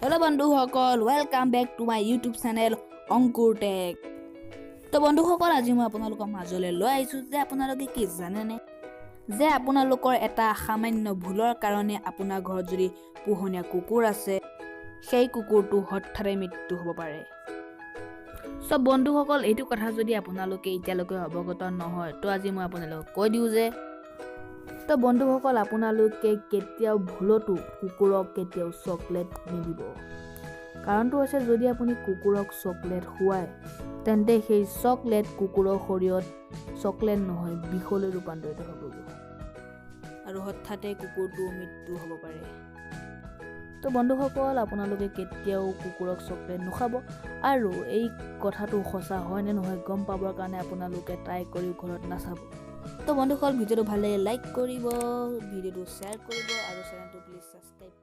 Hello बंधुসকল welcome back to my YouTube channel Ankur tech. तो बंधुসকল আজি মই আপোনালোকৰ মাজলৈ লৈ আহিছো যে আপোনালোকে কি জানেনে যে আপোনালোকৰ এটা সামান্য ভুলৰ কাৰণে আপোনাৰ ঘৰত যদি পোহনীয়া কুকুৰ আছে সেই কুকুৰটো হঠাতে মৃত্যু হ'ব পাৰে। সব বন্ধুসকল এইটো কথা যদি আপোনালোকে এতিয়ালৈকে অৱগত নহয় তো আজি মই আপোনালোকক কৈ দিওঁ যে তো বন্ধুসকল আপোনালোকে কেতিয়াও ভুলতো কুকুৰক কেতিয়াও চকলেট নিদিব। কাৰণটো হৈছে যদি আপুনি কুকুৰক চকলেট খুৱায় তেন্তে সেই চকলেট কুকুৰৰ শৰীৰত চকলেট নহয় বিষলৈ ৰূপান্তৰিত হ'ব আৰু হঠাতে কুকুৰটো মৃত্যু হ'ব পাৰে। তো বন্ধুসকল আপোনালোকে কেতিয়াও কুকুৰক চকলেট নোখাব আৰু এই কথাটো সঁচা হয় নে নহয় গম পাবৰ কাৰণে আপোনালোকে ট্ৰাই কৰি ঘৰত নাচাব। তো বন্ধুসকল ভিডিঅ'টো ভাল লাগিলে লাইক কৰিব, ভিডিঅ'টো শ্বেয়াৰ কৰিব আৰু চেনেলটো প্লিজ ছাবস্ক্ৰাইব